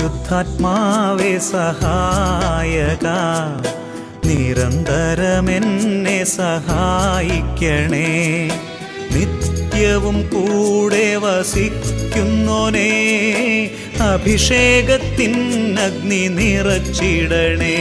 പരിശുദ്ധാത്മാവേ സഹായക, നിരന്തരമെന്നെ സഹായിക്കണേ. നിത്യവും കൂടെ വസിക്കുന്നോനേ, അഭിഷേകത്തിൻ അഗ്നി നിറച്ചിടണേ.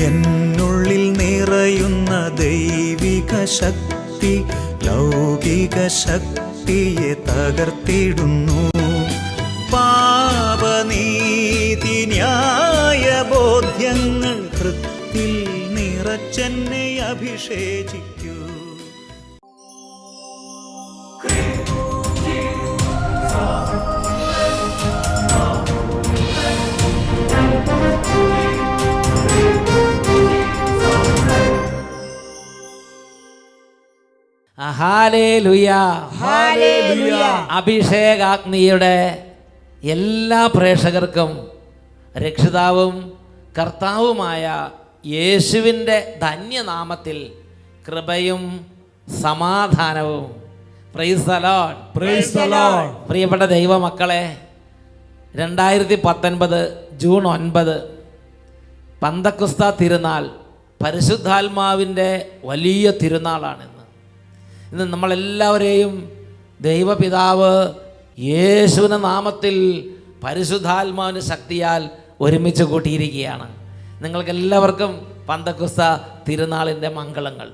എന്നുള്ളിൽ നിറയുന്ന ദൈവിക ശക്തി ലൗകിക ശക്തിയെ തകർത്തിടുന്നു. പാപനീതി ന്യായ ബോധ്യങ്ങൾ ഹൃത്തിൽ നിറച്ചെന്നെ അഭിഷേചിക്കൂ. Hallelujah, hallelujah. അഭിഷേകാഗ്നിയുടെ എല്ലാ പ്രേക്ഷകർക്കും രക്ഷിതാവും കർത്താവുമായ യേശുവിൻ്റെ ധന്യനാമത്തിൽ കൃപയും സമാധാനവും. Price the Lord, price the Lord. പ്രിയപ്പെട്ട ദൈവമക്കളെ, 2019 ജൂൺ 9 പന്തക്കുസ്ത തിരുനാൾ, പരിശുദ്ധാത്മാവിൻ്റെ വലിയ തിരുനാളാണിന്ന്. ഇന്ന് നമ്മളെല്ലാവരെയും ദൈവപിതാവ് യേശുവിൻ്റെ നാമത്തിൽ പരിശുദ്ധാത്മാവിൻ്റെ ശക്തിയാൽ ഒരുമിച്ച് കൂട്ടിയിരിക്കുകയാണ്. നിങ്ങൾക്കെല്ലാവർക്കും പന്തക്കുസ്ത തിരുനാളിൻ്റെ മംഗളങ്ങൾ.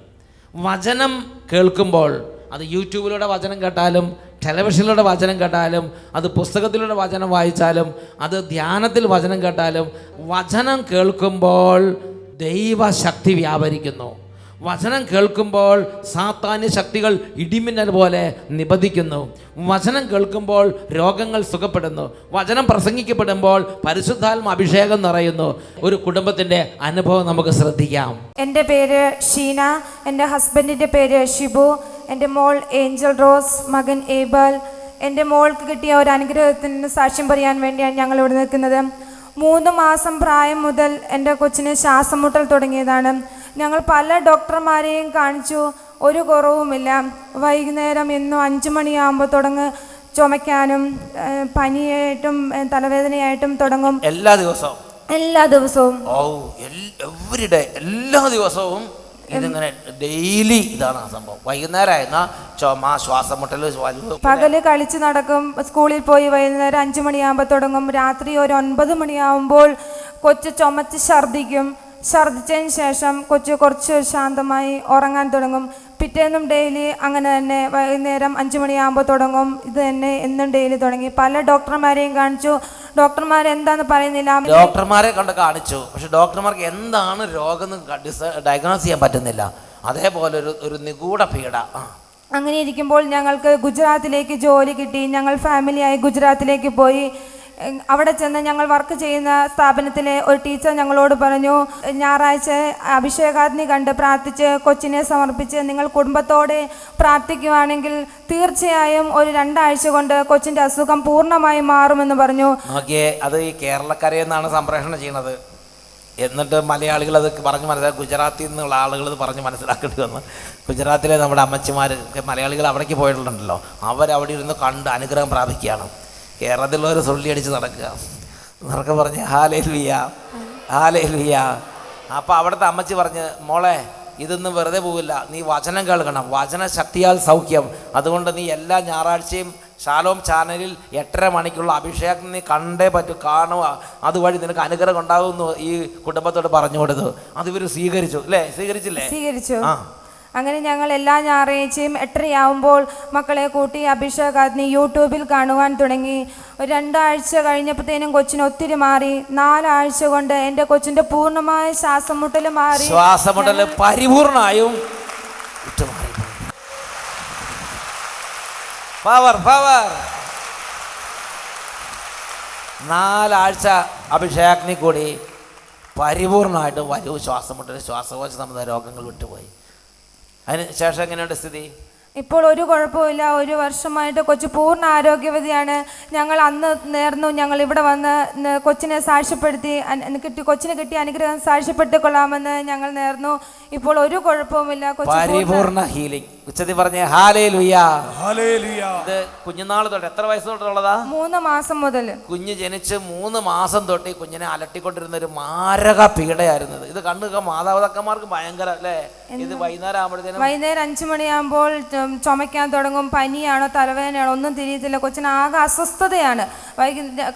വചനം കേൾക്കുമ്പോൾ അത് യൂട്യൂബിലൂടെ വചനം കേട്ടാലും ടെലിവിഷനിലൂടെ വചനം കേട്ടാലും അത് പുസ്തകത്തിലൂടെ വചനം വായിച്ചാലും അത് ധ്യാനത്തിൽ വചനം കേട്ടാലും വചനം കേൾക്കുമ്പോൾ ദൈവശക്തി വ്യാപരിക്കുന്നു. വചനം കേൾക്കുമ്പോൾ സാത്താന്യ ശക്തികൾ ഇടിമിന്നൽ പോലെ നിബദിക്കുന്നു. വചനം കേൾക്കുമ്പോൾ രോഗങ്ങൾ സുഖപ്പെടുന്നു. വചനം പ്രസംഗിക്കപ്പെടുമ്പോൾ പരിശുദ്ധാത്മ അഭിഷേകം നിറയുന്നു. ഒരു കുടുംബത്തിൻ്റെ അനുഭവം നമുക്ക് ശ്രദ്ധിക്കാം. എൻ്റെ പേര് ഷീന, എൻ്റെ ഹസ്ബൻഡിൻ്റെ പേര് ഷിബു, എൻ്റെ മോൾ ഏഞ്ചൽ റോസ്, മകൻ ഏബൽ. എൻ്റെ മോൾക്ക് കിട്ടിയ ഒരു അനുഗ്രഹത്തിന് സാക്ഷ്യം പറയാൻ വേണ്ടിയാണ് ഞങ്ങൾ ഇവിടെ നിൽക്കുന്നത്. 3 മാസം പ്രായം മുതൽ എൻ്റെ കൊച്ചിന് ശ്വാസം മുട്ടൽ തുടങ്ങിയതാണ്. ഞങ്ങൾ പല ഡോക്ടർമാരെയും കാണിച്ചു, ഒരു കുറവുമില്ല. വൈകുന്നേരം എന്നും 5 മണിയാകുമ്പോൾ ചുമയ്ക്കാനും പനിയായിട്ടും തലവേദനയായിട്ടും തുടങ്ങും. എല്ലാ ദിവസവും എല്ലാ ദിവസവും ഇതിങ്ങനെ ഡെയിലി ഇതാണ് ആ സംഭവം. വൈകുന്നേരമായിരുന്ന ചുമ, ശ്വാസം മുട്ടൽ, പകല് കളിച്ച് നടക്കും. സ്കൂളിൽ പോയി വൈകുന്നേരം 5 മണിയാകുമ്പോൾ തുടങ്ങും. രാത്രി ഒരു 9 മണിയാകുമ്പോൾ കൊച്ച് ചുമച്ച് ഛർദ്ദിക്കും. ഛർദ്ദിച്ചതിന് ശേഷം കൊച്ച് കുറച്ച് ശാന്തമായി ഉറങ്ങാൻ തുടങ്ങും. പിറ്റേന്നും ഡെയിലി അങ്ങനെ തന്നെ വൈകുന്നേരം 5 മണിയാകുമ്പോൾ തുടങ്ങും. ഇത് തന്നെ എന്നും ഡെയിലി തുടങ്ങി. പല ഡോക്ടർമാരെയും കാണിച്ചു. ഡോക്ടർമാർ എന്താന്ന് പറയുന്നില്ല. ഡോക്ടർമാരെ കണ്ട് കാണിച്ചു, പക്ഷെ ഡോക്ടർമാർക്ക് എന്താണ് രോഗം ഡയഗ്നോസ് ചെയ്യാൻ പറ്റുന്നില്ല. അതേപോലെ ഒരു നിഗൂഢ പീഡ. അങ്ങനെ ഇരിക്കുമ്പോൾ ഞങ്ങൾക്ക് ഗുജറാത്തിലേക്ക് ജോലി കിട്ടി. ഞങ്ങൾ ഫാമിലിയായി ഗുജറാത്തിലേക്ക് പോയി. അവിടെ ചെന്ന് ഞങ്ങൾ വർക്ക് ചെയ്യുന്ന സ്ഥാപനത്തിലെ ഒരു ടീച്ചർ ഞങ്ങളോട് പറഞ്ഞു, ഞായറാഴ്ച അഭിഷേകാഗ്നി കണ്ട് പ്രാർത്ഥിച്ച് കൊച്ചിനെ സമർപ്പിച്ച് നിങ്ങൾ കുടുംബത്തോടെ പ്രാർത്ഥിക്കുകയാണെങ്കിൽ തീർച്ചയായും ഒരു 2 ആഴ്ച കൊണ്ട് കൊച്ചിൻ്റെ അസുഖം പൂർണ്ണമായി മാറുമെന്ന് പറഞ്ഞു. നോക്കിയേ, അത് ഈ കേരളക്കരയിൽ നിന്നാണ് സംപ്രേഷണം ചെയ്യുന്നത്. എന്നിട്ട് മലയാളികൾ അത് പറഞ്ഞ് മനസ്സിലാക്കി, ഗുജറാത്തിൽ നിന്നുള്ള ആളുകൾ ഇത് പറഞ്ഞ് മനസ്സിലാക്കേണ്ടി വന്നു. ഗുജറാത്തിലെ നമ്മുടെ അമ്മച്ചിമാർ, മലയാളികൾ അവിടേക്ക് പോയിട്ടുണ്ടല്ലോ, അവരവിടെ ഇരുന്ന് കണ്ട് അനുഗ്രഹം പ്രാപിക്കുകയാണ്. കേരളത്തിലുള്ളവർ സുള്ളി അടിച്ച് നടക്കുക എന്നൊക്കെ പറഞ്ഞ് ഹല്ലേലൂയ, ഹല്ലേലൂയ. അപ്പോൾ അവിടുത്തെ അമ്മച്ചി പറഞ്ഞ്, മോളെ ഇതൊന്നും വെറുതെ പോവില്ല, നീ വചനം കേൾക്കണം, വചന ശക്തിയാൽ സൗഖ്യം. അതുകൊണ്ട് നീ എല്ലാ ഞായറാഴ്ചയും ഷാലോം ചാനലിൽ 8:30 മണിക്കുള്ള അഭിഷേകം നീ കണ്ടേ പറ്റൂ, കാണുക, അതുവഴി നിനക്ക് അനുഗ്രഹം ഉണ്ടാകുമെന്ന് ഈ കുടുംബത്തോട് പറഞ്ഞു കൊടുത്തു. അത് ഇവർ സ്വീകരിച്ചു അല്ലേ? സ്വീകരിച്ചില്ലേ? സ്വീകരിച്ചു. അങ്ങനെ ഞങ്ങൾ എല്ലാ ഞായറാഴ്ചയും 8:30 മക്കളെ കൂട്ടി അഭിഷേകാഗ്നി യൂട്യൂബിൽ കാണുവാൻ തുടങ്ങി. 2 ആഴ്ച കഴിഞ്ഞപ്പോഴത്തേനും കൊച്ചിന് ഒത്തിരി മാറി. 4 ആഴ്ച കൊണ്ട് എൻ്റെ കൊച്ചിൻ്റെ പൂർണ്ണമായ ശ്വാസം മുട്ടൽ മാറി. ശ്വാസമുട്ടൽ പരിപൂർണമായും പവർ 4 ആഴ്ച അഭിഷേകാഗ്നി കൂടി പരിപൂർണമായിട്ടും വരൂ ശ്വാസം മുട്ടൽ ശ്വാസകോശ സംബന്ധ രോഗങ്ങൾ വിട്ടുപോയി. അതിന് ശേഷം എങ്ങനെയുണ്ട് സ്ഥിതി? ഇപ്പോൾ ഒരു കുഴപ്പമില്ല. 1 വർഷമായിട്ട് കൊച്ചു പൂർണ്ണ ആരോഗ്യവതിയാണ്. ഞങ്ങൾ അന്ന് നേർന്നു, ഞങ്ങൾ ഇവിടെ വന്ന് കൊച്ചിനെ സാക്ഷ്യപ്പെടുത്തി കൊച്ചിന് കിട്ടിയ അനുഗ്രഹം സാക്ഷ്യപ്പെടുത്തിക്കൊള്ളാമെന്ന് ഞങ്ങൾ നേർന്നു. ഇപ്പോൾ ഒരു കുഴപ്പവുമില്ല. പരിപൂർണ ഹീലിംഗ്. ഉച്ചത്തിൽ പറഞ്ഞേ ഹല്ലേലൂയ. ഇത് കുഞ്ഞുനാൾ തൊട്ട് എത്ര വയസ്സ് തൊട്ടുള്ളതാ? 3 മാസം മുതൽ. കുഞ്ഞ് ജനിച്ച് 3 മാസം തൊട്ട് ഈ കുഞ്ഞിനെ അലട്ടിക്കൊണ്ടിരുന്ന ഒരു മാരക പീഡയായിരുന്നത്. ഇത് കണ്ണുക മാതാപിതാക്കന്മാർക്ക് ഭയങ്കര അല്ലേ? ഇത് വൈകുന്നേരം 5 മണിയാകുമ്പോൾ ചുമയ്ക്കാൻ തുടങ്ങും. പനിയാണോ തലവേദനയാണോ ഒന്നും തിരിയത്തില്ല. കൊച്ചിന് ആകെ അസ്വസ്ഥതയാണ്.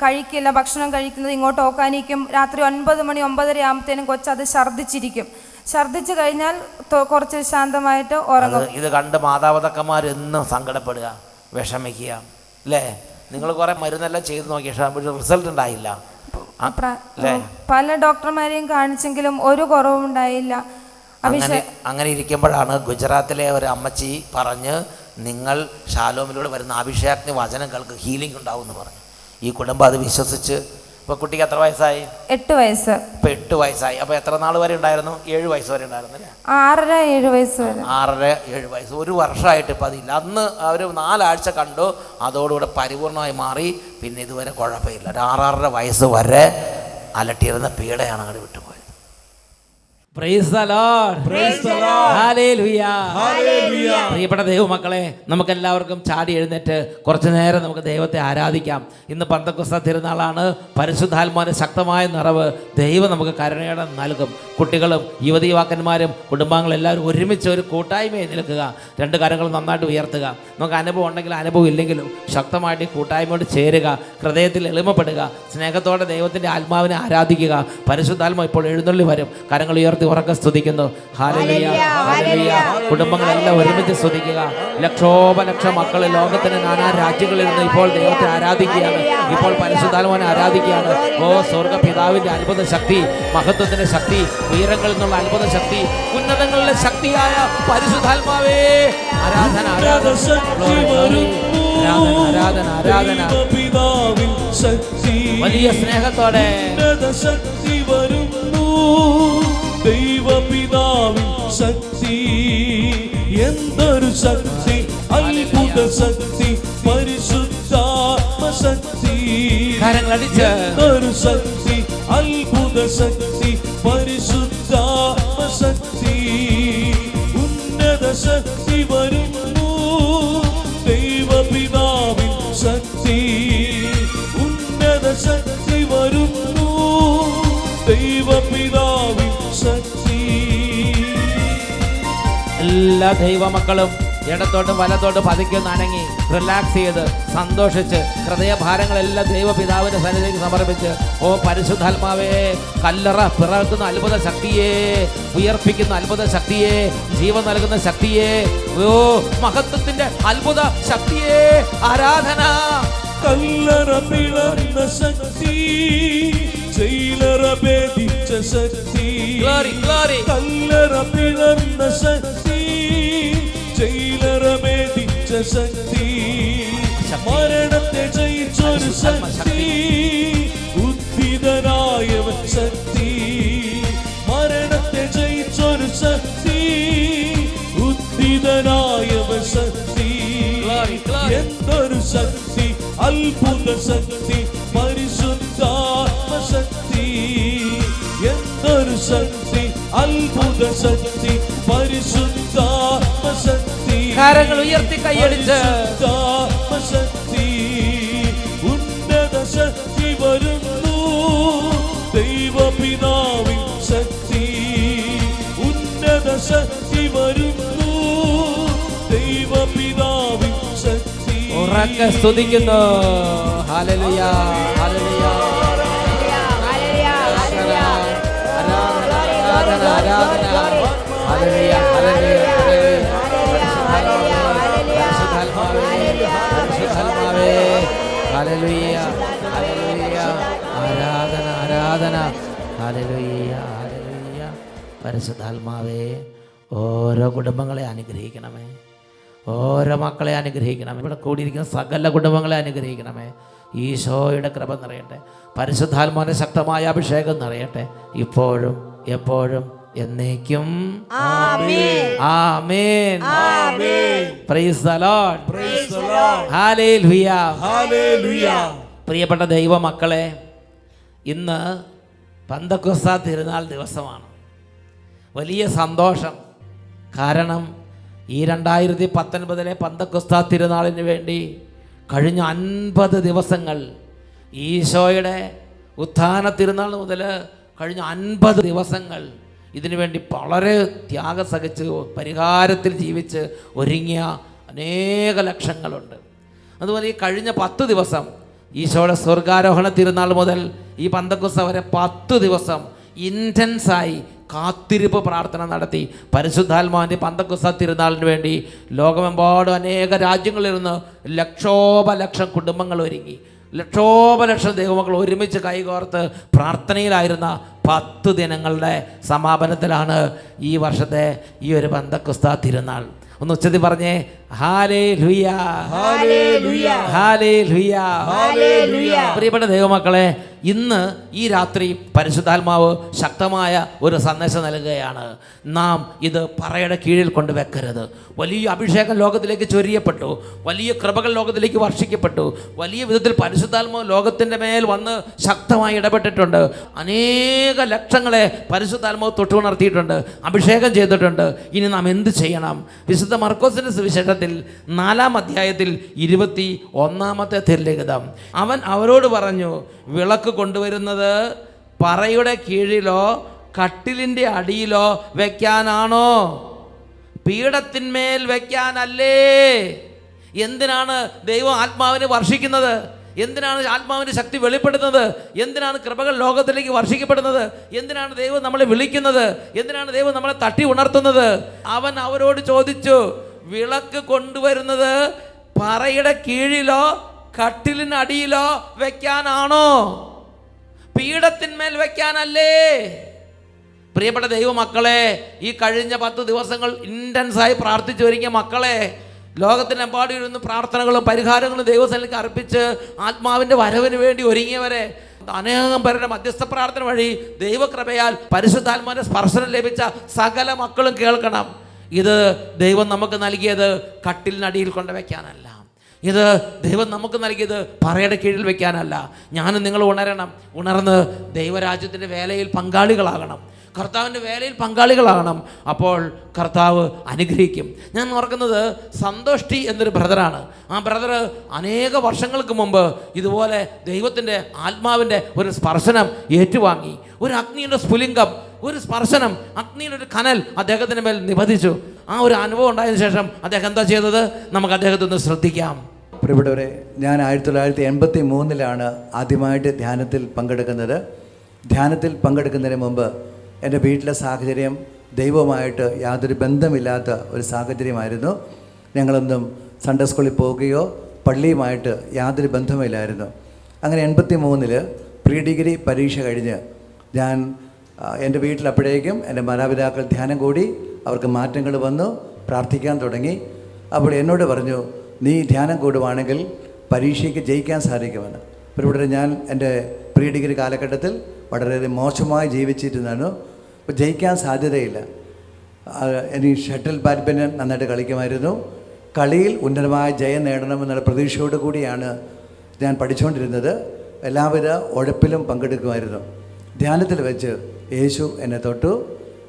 കഴിക്കില്ല, ഭക്ഷണം കഴിക്കുന്നത് ഇങ്ങോട്ട് ഓക്കാനിക്കും. രാത്രി 9 മണി 9:30 ആകുമ്പോഴത്തേനും കൊച്ചത് ഛർദ്ദിച്ചിരിക്കും. ഛർദ്ദിച്ചു കഴിഞ്ഞാൽ കുറച്ച് ശാന്തമായിട്ട് ഉറങ്ങും. ഇത് കണ്ട് മാതാപിതാക്കന്മാർ എന്നും സങ്കടപ്പെടുക, വിഷമിക്കുക അല്ലേ? നിങ്ങൾ കുറെ മരുന്നെല്ലാം ചെയ്ത് നോക്കി, റിസൾട്ട് ഉണ്ടായില്ല. പല ഡോക്ടർമാരെയും കാണിച്ചെങ്കിലും ഒരു കുറവും ഉണ്ടായില്ല. അങ്ങനെ ഇരിക്കുമ്പോഴാണ് ഗുജറാത്തിലെ ഒരു അമ്മച്ചി പറഞ്ഞ്, നിങ്ങൾ ഷാലോമിലൂടെ വരുന്ന അഭിഷേകാഗ്നി വചനങ്ങൾക്ക് ഹീലിംഗ് ഉണ്ടാവും എന്ന് പറഞ്ഞു. ഈ കുടുംബം അത് വിശ്വസിച്ച്. ഇപ്പോൾ കുട്ടിക്ക് എത്ര വയസ്സായി? 8 വയസ്സ്. ഇപ്പം 8 വയസ്സായി. അപ്പോൾ എത്ര നാൾ വരെ ഉണ്ടായിരുന്നു? 7 വയസ്സ് വരെ ഉണ്ടായിരുന്നു അല്ലേ? 6.5-7 വയസ്സ് വരെ. 6.5-7 വയസ്സ്. 1 വർഷമായിട്ട് ഇപ്പം അതില്ല. അന്ന് അവർ 4 ആഴ്ച കണ്ടു, അതോടുകൂടെ പരിപൂർണമായി മാറി. പിന്നെ ഇതുവരെ കുഴപ്പമില്ല. 6.5 വയസ്സ് വരെ അലട്ടിയിരുന്ന പീഡയാണ് അങ്ങോട്ട് വിട്ടുപോയത്. Praise the Lord. Praise the Lord. Hallelujah. Hallelujah. പ്രിയപ്പെട്ട ദൈവമക്കളെ, നമുക്ക് എല്ലാവർക്കും ചാടി എഴുന്നേറ്റ് കുറച്ചു നേരം നമുക്ക് ദൈവത്തെ ആരാധിക്കാം. ഇന്ന് പെന്തക്കോസ്ത് തിരുനാളാണ്. പരിശുദ്ധാത്മാവിന്റെ ശക്തമായ നിറവ് ദൈവം നമുക്ക് കരുണയോടെ നൽകും. കുട്ടികളും യുവതി യുവാക്കന്മാരും കുടുംബാംഗങ്ങളും എല്ലാവരും ഒരുമിച്ച് ഒരു കൂട്ടായ്മയിൽ നിൽക്കുക. 2 കരങ്ങൾ നന്നായിട്ട് ഉയർത്തുക. നമുക്ക് അനുഭവം ഉണ്ടെങ്കിലും അനുഭവം ഇല്ലെങ്കിലും ശക്തമായിട്ട് ഈ കൂട്ടായ്മയോട് ചേരുക. ഹൃദയത്തിൽ എളിമപ്പെടുക. സ്നേഹത്തോടെ ദൈവത്തിൻ്റെ ആത്മാവിനെ ആരാധിക്കുക. പരിശുദ്ധാത്മാവ് ഇപ്പോൾ എഴുന്നള്ളി വരും. കരങ്ങൾ ഉയർത്തി ഉറക്കെ സ്തുതിക്കുന്നു. Hallelujah, hallelujah. കുടുംബങ്ങളെല്ലാം ഒരുമിച്ച് സ്തുതിക്കുക. ലക്ഷോപലക്ഷം മക്കൾ ലോകത്തിന്റെ നാനാ രാജ്യങ്ങളിൽ നിന്ന് ഇപ്പോൾ ദൈവത്തെ ആരാധിക്കുകയാണ്. ഇപ്പോൾ പരിശുദ്ധാത്മാവിനെ ആരാധിക്കുകയാണ്. ഓ സ്വർഗ പിതാവിന്റെ അത്ഭുത ശക്തി, മഹത്വത്തിന്റെ ശക്തി, ഉയരങ്ങളിൽ നിന്നുള്ള അത്ഭുത ശക്തി, ഉന്നതങ്ങളിലെ ശക്തിയായ പരിശുദ്ധാത്മാവേ, ആരാധന ആരാധന ആരാധന ആരാധന. വലിയ സ്നേഹത്തോടെ ദൈവപിതാവിൻ ശക്തി, എന്തൊരു ശക്തി, അത്ഭുത ശക്തി, പരിശുദ്ധാത്മ ശക്തി. എന്തൊരു ശക്തി, അത്ഭുത ശക്തി, പരിശുദ്ധാത്മ ശക്തി. ഉന്നത ശക്തി വരുന്നു, ദൈവപിതാവിൻ ശക്തി. ഉന്നത ശക്തി വരുന്നു, ദൈവപിതാവിൻ ശക്തി. എല്ലാ ദൈവമക്കളും ഇടത്തോട്ടും വലത്തോട്ടും പതുക്കൊന്ന് അനങ്ങി റിലാക്സ് ചെയ്ത് സന്തോഷിച്ച് ഹൃദയഭാരങ്ങളെല്ലാം ദൈവപിതാവിന്റെ സന്നിധിയിലേക്ക് സമർപ്പിച്ച്, ഓ പരിശുദ്ധാത്മാവേ, കല്ലറ പിറക്കുന്ന അത്ഭുത ശക്തിയെ, ഉയർപ്പിക്കുന്ന അത്ഭുത ശക്തിയെ, ജീവൻ നൽകുന്ന ശക്തിയെ, ഓ മഹത്വത്തിന്റെ അത്ഭുത ശക്തിയെ, ആരാധന. കല്ലറ പിളർന്ന ശക്തി, ജയിലറ ഭേദിച്ച ശക്തി. കല്ലറ പിളർന്ന ശക്തി, ജയിലറ ഭേദിച്ച ശക്തി. മരണത്തെ ജയിച്ചൊരു ശക്തി, ഉദ്ധിതനായവൻ ശക്തി. മരണത്തെ ജയിച്ചൊരു ശക്തി, ഉദ്ധിതനായവൻ ശക്തി. എന്തൊരു ശക്തി, അത്ഭുത ശക്തി, പരിശുദ്ധാത്മ ശക്തി. എന്തൊരു ശക്തി, അത്ഭുത ശക്തി, പരിശുദ്ധാത്മ ശക്തി. കരങ്ങൾ ഉയർത്തി കൈയടിച്ച് ശക്തി. ഉന്നത ശക്തി വരുന്നു, ദൈവപിതാവിൻ ശക്തി. ഉന്നത ശക്തി വരുന്നു, ദൈവപിതാവിൻ ശക്തി. ഉറക്കെ സ്തുതിക്കുന്നു. ഹല്ലേലൂയ, ഹല്ലേലൂയ, ആരാധന, ആരാധന, ആരാധന. Hallelujah, hallelujah, hallelujah. Hallelujah, hallelujah. ആരാധന, ആരാധന. Hallelujah, hallelujah. പരിശുദ്ധാത്മാവേ, ഓരോ കുടുംബങ്ങളെ അനുഗ്രഹിക്കണമേ, ഓരോ മക്കളെ അനുഗ്രഹിക്കണമേ, ഇവിടെ കൂടിയിരിക്കുന്ന സകല കുടുംബങ്ങളെ അനുഗ്രഹിക്കണമേ. ഈശോയുടെ കൃപ നിറയട്ടെ, പരിശുദ്ധാത്മാവിന്റെ ശക്തമായ അഭിഷേകം നിറയട്ടെ, ഇപ്പോഴും എപ്പോഴും എന്നേക്കും. Amen. Praise the lord. Hallelujah. പ്രിയപ്പെട്ട ദൈവമക്കളെ, ഇന്ന് പെന്തക്കോസ്താ തിരുനാൾ ദിവസമാണ്. വലിയ സന്തോഷം. കാരണം ഈ 2019 പെന്തക്കോസ്താ തിരുനാളിന് വേണ്ടി കഴിഞ്ഞ 50 ദിവസങ്ങൾ, ഈശോയുടെ ഉത്ഥാന തിരുനാൾ മുതൽ കഴിഞ്ഞ 50 ദിവസങ്ങൾ ഇതിനു വേണ്ടി വളരെ ത്യാഗം സഹിച്ച് പരിഹാരത്തിൽ ജീവിച്ച് ഒരുങ്ങിയ അനേക ലക്ഷങ്ങളുണ്ട്. അതുപോലെ ഈ കഴിഞ്ഞ 10 ദിവസം ഈശോയുടെ സ്വർഗാരോഹണ തിരുനാൾ മുതൽ ഈ പെന്തക്കോസ്താ വരെ 10 ദിവസം ഇൻറ്റൻസായി കാത്തിരിപ്പ് പ്രാർത്ഥന നടത്തി പരിശുദ്ധാത്മാവിൻ്റെ പെന്തക്കോസ്താ തിരുനാളിന് വേണ്ടി ലോകമെമ്പാടും അനേക രാജ്യങ്ങളിൽ നിന്ന് ലക്ഷോപലക്ഷം കുടുംബങ്ങൾ ഒരുങ്ങി, ലക്ഷോപലക്ഷം ദൈവമക്കൾ ഒരുമിച്ച് കൈകോർത്ത് പ്രാർത്ഥനയിലായിരുന്ന 10 ദിനങ്ങളുടെ സമാപനത്തിലാണ് ഈ വർഷത്തെ ഈ ഒരു പെന്തക്കോസ്താ തിരുനാൾ. ഒന്ന് ഉച്ചത്തിൽ പറഞ്ഞേ, ഹല്ലേലൂയ, ഹല്ലേലൂയ, ഹല്ലേലൂയ. പ്രിയപ്പെട്ട ദൈവമക്കളെ, ഇന്ന് ഈ രാത്രി പരിശുദ്ധാത്മാവ് ശക്തമായ ഒരു സന്ദേശം നൽകുകയാണ്. നാം ഇത് പറയുടെ കീഴിൽ കൊണ്ടുവെക്കരുത്. വലിയ അഭിഷേകം ലോകത്തിലേക്ക് ചൊരിയപ്പെട്ടു, വലിയ കൃപകൾ ലോകത്തിലേക്ക് വർഷിക്കപ്പെട്ടു, വലിയ വിധത്തിൽ പരിശുദ്ധാത്മാവ് ലോകത്തിൻ്റെ മേൽ വന്ന് ശക്തമായി ഇടപെട്ടിട്ടുണ്ട്. അനേക ലക്ഷങ്ങളെ പരിശുദ്ധാത്മാവ് തൊട്ടുണർത്തിയിട്ടുണ്ട്, അഭിഷേകം ചെയ്തിട്ടുണ്ട്. ഇനി നാം എന്ത് ചെയ്യണം? വിശുദ്ധ മർക്കോസിന്റെ സുവിശേഷത്തിൽ 4-ാം അധ്യായത്തിൽ 21-ാമത്തെ തിരുലിഖിതം, അവൻ അവരോട് പറഞ്ഞു, വിളക്ക് കൊണ്ടുവരുന്നത് പറയുടെ കീഴിലോ കട്ടിലിൻ്റെ അടിയിലോ വെക്കാനാണോ, പീഠത്തിന്മേൽ വെക്കാനല്ലേ? എന്തിനാണ് ദൈവം ആത്മാവിനെ വർഷിക്കുന്നത്? എന്തിനാണ് ആത്മാവിൻ്റെ ശക്തി വെളിപ്പെടുന്നത്? എന്തിനാണ് കൃപകൾ ലോകത്തിലേക്ക് വർഷിക്കപ്പെടുന്നത്? എന്തിനാണ് ദൈവം നമ്മളെ വിളിക്കുന്നത്? എന്തിനാണ് ദൈവം നമ്മളെ തട്ടി ഉണർത്തുന്നത്? അവൻ അവരോട് ചോദിച്ചു, വിളക്ക് കൊണ്ടുവരുന്നത് പറയുടെ കീഴിലോ കട്ടിലിനടിയിലോ വെക്കാനാണോ, പീഠത്തിന്മേൽ വെക്കാനല്ലേ? പ്രിയപ്പെട്ട ദൈവമക്കളെ, ഈ കഴിഞ്ഞ 10 ദിവസങ്ങൾ ഇൻറ്റൻസായി പ്രാർത്ഥിച്ചു ഒരുങ്ങിയ മക്കളെ, ലോകത്തിനെമ്പാടും ഇരുന്ന് പ്രാർത്ഥനകളും പരിഹാരങ്ങളും ദൈവസന്നിധിക്ക് അർപ്പിച്ച് ആത്മാവിൻ്റെ വരവിന് വേണ്ടി ഒരുങ്ങിയവരെ, അനേകം പേരുടെ മധ്യസ്ഥ പ്രാർത്ഥന വഴി ദൈവകൃപയാൽ പരിശുദ്ധാത്മാവിൻ്റെ സ്പർശനം ലഭിച്ച സകല മക്കളും കേൾക്കണം. ഇത് ദൈവം നമുക്ക് നൽകിയത് കട്ടിലിനടിയിൽ കൊണ്ടുവയ്ക്കാനല്ല, ഇത് ദൈവം നമുക്ക് നൽകിയത് പറയുടെ കീഴിൽ വെക്കാനല്ല. ഞാനും നിങ്ങൾ ഉണരണം, ഉണർന്ന് ദൈവരാജ്യത്തിൻ്റെ വേലയിൽ പങ്കാളികളാകണം, കർത്താവിൻ്റെ വേലയിൽ പങ്കാളികളാകണം. അപ്പോൾ കർത്താവ് അനുഗ്രഹിക്കും. ഞാൻ ഓർക്കുന്നത് സന്തോഷ് എന്നൊരു ബ്രദറാണ്. ആ ബ്രദർ അനേക വർഷങ്ങൾക്ക് മുമ്പ് ഇതുപോലെ ദൈവത്തിൻ്റെ ആത്മാവിൻ്റെ ഒരു സ്പർശനം ഏറ്റുവാങ്ങി. ഒരു അഗ്നിയുടെ സ്ഫുലിംഗം, ഒരു സ്പർശനം, അഗ്നിയുടെ ഒരു കനൽ അദ്ദേഹത്തിൻ്റെ മേൽ നിബന്ധിച്ചു. ആ ഒരു അനുഭവം ഉണ്ടായതിനു ശേഷം അദ്ദേഹം എന്താ ചെയ്തത്? നമുക്ക് അദ്ദേഹത്തെ ഒന്ന് ശ്രദ്ധിക്കാം. പ്രിയപ്പെട്ടവരെ, ഞാൻ 1983 ആദ്യമായിട്ട് ധ്യാനത്തിൽ പങ്കെടുക്കുന്നത്. ധ്യാനത്തിൽ പങ്കെടുക്കുന്നതിന് മുമ്പ് എൻ്റെ വീട്ടിലെ സാഹചര്യം ദൈവവുമായിട്ട് യാതൊരു ബന്ധമില്ലാത്ത ഒരു സാഹചര്യമായിരുന്നു. ഞങ്ങളൊന്നും സൺഡേ സ്കൂളിൽ പോവുകയോ പള്ളിയുമായിട്ട് യാതൊരു ബന്ധമില്ലായിരുന്നു. അങ്ങനെ 83 പ്രീ ഡിഗ്രി പരീക്ഷ കഴിഞ്ഞ് ഞാൻ എൻ്റെ വീട്ടിലപ്പോഴേക്കും എൻ്റെ മാതാപിതാക്കൾ ധ്യാനം കൂടി, അവർക്ക് മാറ്റങ്ങൾ വന്നു, പ്രാർത്ഥിക്കാൻ തുടങ്ങി. അപ്പോൾ എന്നോട് പറഞ്ഞു, നീ ധ്യാനം കൂടുവാണെങ്കിൽ പരീക്ഷയ്ക്ക് ജയിക്കാൻ സാധിക്കുമെന്ന്. അപ്പോൾ ഇവിടെ ഞാൻ എൻ്റെ പ്രീ ഡിഗ്രി കാലഘട്ടത്തിൽ വളരെ മോശമായി ജീവിച്ചിരുന്നു. അപ്പോൾ ജയിക്കാൻ സാധ്യതയില്ല. എനിക്ക് ഷട്ടിൽ ബാഡ്മിൻ്റൺ നന്നായിട്ട് കളിക്കുമായിരുന്നു. കളിയിൽ ഉന്നതമായ ജയം നേടണമെന്നുള്ള പ്രതീക്ഷയോട് കൂടിയാണ് ഞാൻ പഠിച്ചുകൊണ്ടിരുന്നത്. എല്ലാവിധ ഉഴപ്പിലും പങ്കെടുക്കുമായിരുന്നു. ധ്യാനത്തിൽ വെച്ച് യേശു എന്നെ തൊട്ടു,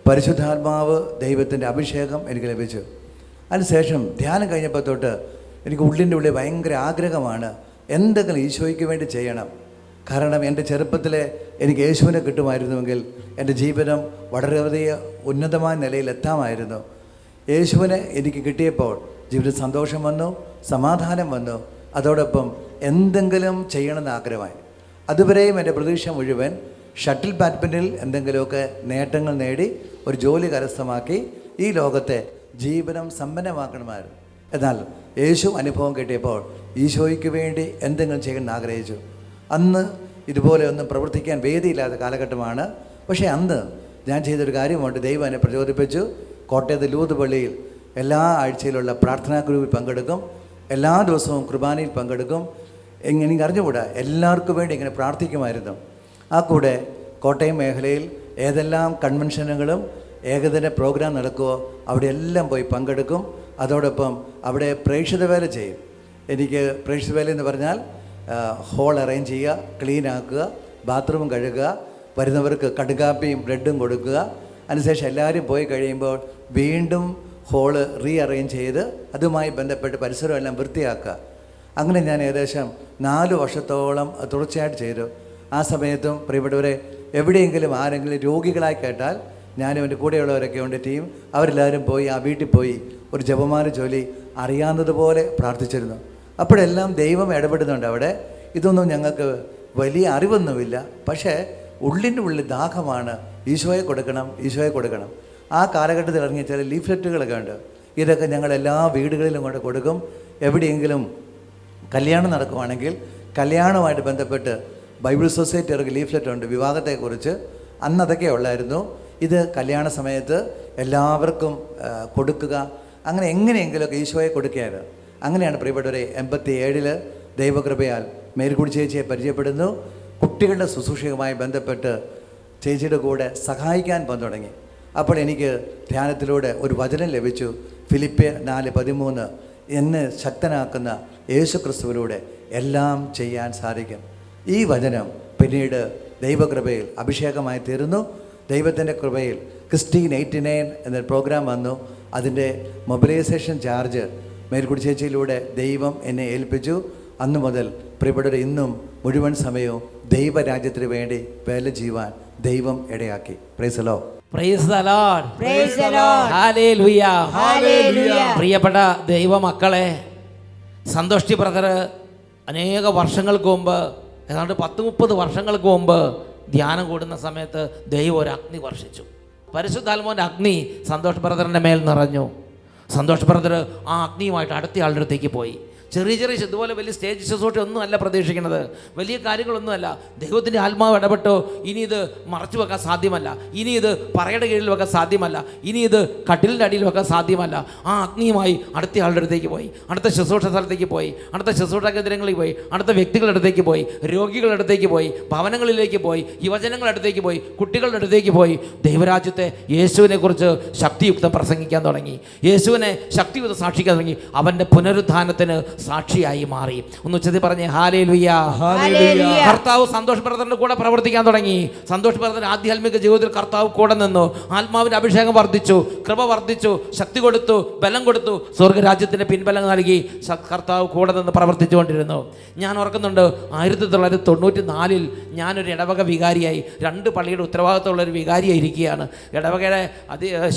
പരിശുദ്ധാത്മാവ് ദൈവത്തിൻ്റെ അഭിഷേകം എനിക്ക് ലഭിച്ചു. അതിനുശേഷം ധ്യാനം കഴിഞ്ഞപ്പോൾ തൊട്ട് എനിക്ക് ഉള്ളിൻ്റെ ഉള്ളിൽ ഭയങ്കര ആഗ്രഹമാണ് എന്തെങ്കിലും ഈശോയ്ക്ക് വേണ്ടി ചെയ്യണം. കാരണം എൻ്റെ ചെറുപ്പത്തിലെ എനിക്ക് യേശുവിനെ കിട്ടുമായിരുന്നുവെങ്കിൽ എൻ്റെ ജീവിതം വളരെയധിക ഉന്നതമായ നിലയിൽ എത്താമായിരുന്നു. യേശുവിനെ എനിക്ക് കിട്ടിയപ്പോൾ ജീവിതത്തിൽ സന്തോഷം വന്നു, സമാധാനം വന്നു. അതോടൊപ്പം എന്തെങ്കിലും ചെയ്യണമെന്ന് ആഗ്രഹമായി. അതുവരെയും എൻ്റെ പ്രതീക്ഷ മുഴുവൻ ഷട്ടിൽ ബാഡ്മിൻ്റണിൽ എന്തെങ്കിലുമൊക്കെ നേട്ടങ്ങൾ നേടി ഒരു ജോലി കരസ്ഥമാക്കി ഈ ലോകത്തെ ജീവിതം സമ്പന്നമാക്കണമായിരുന്നു. എന്നാൽ യേശു അനുഭവം കിട്ടിയപ്പോൾ ഈശോയ്ക്ക് വേണ്ടി എന്തെങ്കിലും ചെയ്യണമെന്ന് ആഗ്രഹിച്ചു. അന്ന് ഇതുപോലെ ഒന്നും പ്രവർത്തിക്കാൻ വേദിയില്ലാത്ത കാലഘട്ടമാണ്. പക്ഷേ അന്ന് ഞാൻ ചെയ്തൊരു കാര്യമുണ്ട്. ദൈവം എന്നെ പ്രചോദിപ്പിച്ചു. കോട്ടയത്ത് ലൂത് പള്ളിയിൽ എല്ലാ ആഴ്ചയിലുള്ള പ്രാർത്ഥനാ ഗ്രൂപ്പിൽ പങ്കെടുക്കും, എല്ലാ ദിവസവും കുർബാനയിൽ പങ്കെടുക്കും. എനിക്ക് അറിഞ്ഞുകൂടാ, എല്ലാവർക്കും വേണ്ടി ഇങ്ങനെ പ്രാർത്ഥിക്കുമായിരുന്നു. ആ കൂടെ കോട്ടയം മേഖലയിൽ ഏതെല്ലാം കൺവെൻഷനുകളും ഏകദിന പ്രോഗ്രാം നടക്കുമോ അവിടെ എല്ലാം പോയി പങ്കെടുക്കും. അതോടൊപ്പം അവിടെ പ്രേക്ഷിത വേല ചെയ്യും. എനിക്ക് പ്രേക്ഷിത വേല എന്ന് പറഞ്ഞാൽ ഹോൾ അറേഞ്ച് ചെയ്യുക, ക്ലീൻ ആക്കുക, ബാത്റൂം കഴുകുക, വരുന്നവർക്ക് കടുകാപ്പിയും ബ്രെഡും കൊടുക്കുക. അതിനുശേഷം എല്ലാവരും പോയി കഴിയുമ്പോൾ വീണ്ടും ഹോള് റീ അറേഞ്ച് ചെയ്ത് അതുമായി ബന്ധപ്പെട്ട് പരിസരമെല്ലാം വൃത്തിയാക്കുക. അങ്ങനെ ഞാൻ ഏകദേശം 4 വർഷത്തോളം തുടർച്ചയായിട്ട് ചെയ്തു. ആ സമയത്തും പ്രിയപ്പെട്ടവരെ, എവിടെയെങ്കിലും ആരെങ്കിലും രോഗികളായി കേട്ടാൽ ഞാനും എൻ്റെ കൂടെയുള്ളവരൊക്കെ ഉണ്ട് ടീം, അവരെല്ലാവരും പോയി ആ വീട്ടിൽ പോയി ഒരു ജപമാല ചൊല്ലി അറിയാവുന്നതുപോലെ പ്രാർത്ഥിച്ചിരുന്നു. അപ്പോഴെല്ലാം ദൈവം ഇടപെടുന്നുണ്ട് അവിടെ. ഇതൊന്നും ഞങ്ങൾക്ക് വലിയ അറിവൊന്നുമില്ല, പക്ഷേ ഉള്ളിൻ്റെ ഉള്ളിൽ ദാഹമാണ്. ഈശോയെ കൊടുക്കണം, ഈശോയെ കൊടുക്കണം. ആ കാലഘട്ടത്തിൽ ഇറങ്ങിയ ചില ലീഫ്ലെറ്റുകളൊക്കെ ഉണ്ട്. ഇതൊക്കെ ഞങ്ങൾ എല്ലാ വീടുകളിലും കൊണ്ട് കൊടുക്കും. എവിടെയെങ്കിലും കല്യാണം നടക്കുവാണെങ്കിൽ കല്യാണവുമായിട്ട് ബന്ധപ്പെട്ട് ബൈബിൾ സൊസൈറ്റി ഇറക്കി ലീഫ്ലെറ്റ് ഉണ്ട് വിവാഹത്തെക്കുറിച്ച്. അന്ന് അതൊക്കെ ഉള്ളായിരുന്നു. ഇത് കല്യാണ സമയത്ത് എല്ലാവർക്കും കൊടുക്കുക. അങ്ങനെ എങ്ങനെയെങ്കിലുമൊക്കെ ഈശോയെ കൊടുക്കുകയായിരുന്നു. അങ്ങനെയാണ് പ്രിയപ്പെട്ടവരെ 87 ദൈവകൃപയാൽ മേരിക്കുടി ചേച്ചിയെ പരിചയപ്പെടുന്നു. കുട്ടികളുടെ ശുശ്രൂഷയുമായി ബന്ധപ്പെട്ട് ചേച്ചിയുടെ കൂടെ സഹായിക്കാൻ പോകാൻ തുടങ്ങി. അപ്പോൾ എനിക്ക് ധ്യാനത്തിലൂടെ ഒരു വചനം ലഭിച്ചു. ഫിലിപ്പിയർ 4:13 എന്നെ ശക്തനാക്കുന്ന യേശു ക്രിസ്തുവിലൂടെ എല്ലാം ചെയ്യാൻ സാധിക്കും. ഈ വചനം പിന്നീട് ദൈവകൃപയിൽ അഭിഷേകമായി തീർന്നു. ദൈവത്തിൻ്റെ കൃപയിൽ ക്രിസ്റ്റീൻ 89 എന്നൊരു പ്രോഗ്രാം വന്നു. അതിൻ്റെ മൊബിലൈസേഷൻ ചാർജ് മേരിക്കുടി ചേച്ചിയിലൂടെ ദൈവം എന്നെ ഏൽപ്പിച്ചു. അന്നു മുതൽ പ്രിയപ്പെട്ടവർ ഇന്നും മുഴുവൻ സമയവും ദൈവരാജ്യത്തിന് വേണ്ടി വേല ചെയ്യുവാൻ ദൈവം ഇടയാക്കി. Price the Lord. Price the Lord. Praise the Lord. Hallelujah. Hallelujah. പ്രിയപ്പെട്ട ദൈവമക്കളെ, സന്തോഷി ബ്രദർ അനേക വർഷങ്ങൾക്ക് മുമ്പ്, ഏതാണ്ട് 10-30 വർഷങ്ങൾക്ക് മുമ്പ് ധ്യാനം കൂടുന്ന സമയത്ത് ദൈവം ഒരു അഗ്നി വർഷിച്ചു. പരിശുദ്ധാത്മാവിൻ്റെ അഗ്നി സന്തോഷ് ബ്രദറിൻ്റെ മേൽ നിറഞ്ഞു. സന്തോഷ് ബ്രദർ ആ അഗ്നിയുമായിട്ട് അടുത്ത ആളുടെ അടുത്തേക്ക് പോയി. ചെറിയ ഇതുപോലെ വലിയ സ്റ്റേജ് ശുശ്രൂഷ ഒന്നും അല്ല പ്രതീക്ഷിക്കുന്നത്, വലിയ കാര്യങ്ങളൊന്നുമല്ല. ദൈവത്തിൻ്റെ ആത്മാവ് ഇടപെട്ടോ, ഇനി ഇത് മറച്ചു വെക്കാൻ സാധ്യമല്ല, ഇനി ഇത് പറയുടെ കീഴിൽ വെക്കാൻ സാധ്യമല്ല, ഇനി ഇത് കട്ടിലിൻ്റെ അടിയിൽ വെക്കാൻ സാധ്യമല്ല. ആ അഗ്നിയുമായി അടുത്ത ആളുടെ അടുത്തേക്ക് പോയി, അടുത്ത ശുശ്രൂഷ സ്ഥലത്തേക്ക് പോയി, അടുത്ത ശുശ്രൂഷ കേന്ദ്രങ്ങളിൽ പോയി, അടുത്ത വ്യക്തികളുടെ അടുത്തേക്ക് പോയി, രോഗികളുടെ അടുത്തേക്ക് പോയി, ഭവനങ്ങളിലേക്ക് പോയി, യുവജനങ്ങളുടെ അടുത്തേക്ക് പോയി, കുട്ടികളുടെ അടുത്തേക്ക് പോയി. ദൈവരാജ്യത്തെ യേശുവിനെ കുറിച്ച് ശക്തിയുക്തം പ്രസംഗിക്കാൻ തുടങ്ങി. യേശുവിനെ ശക്തിയുക്തം സാക്ഷിക്കാൻ തുടങ്ങി. അവൻ്റെ പുനരുത്ഥാനത്തിന് സാക്ഷിയായി മാറി. ഒന്ന് ഉച്ചത്തിൽ പറഞ്ഞേ ഹല്ലേലൂയ. കർത്താവ് സന്തോഷ് ബ്രദറിന്റെ കൂടെ പ്രവർത്തിക്കാൻ തുടങ്ങി. സന്തോഷ് ബ്രദർ ആധ്യാത്മിക ജീവിതത്തിൽ കർത്താവ് കൂടെ നിന്നു. ആത്മാവിന്റെ അഭിഷേകം വർദ്ധിച്ചു, കൃപ വർദ്ധിച്ചു, ശക്തി കൊടുത്തു, ബലം കൊടുത്തു, സ്വർഗരാജ്യത്തിന്റെ പിൻബലം നൽകി. കർത്താവ് കൂടെ നിന്ന് പ്രവർത്തിച്ചുകൊണ്ടിരുന്നു. ഞാൻ ഓർക്കുന്നുണ്ട് 1994 ഞാനൊരു ഇടവക വികാരിയായി, 2 പള്ളിയുടെ ഉത്തരവാദിത്തമുള്ളൊരു വികാരിയായി ഇരിക്കുകയാണ്. ഇടവകയുടെ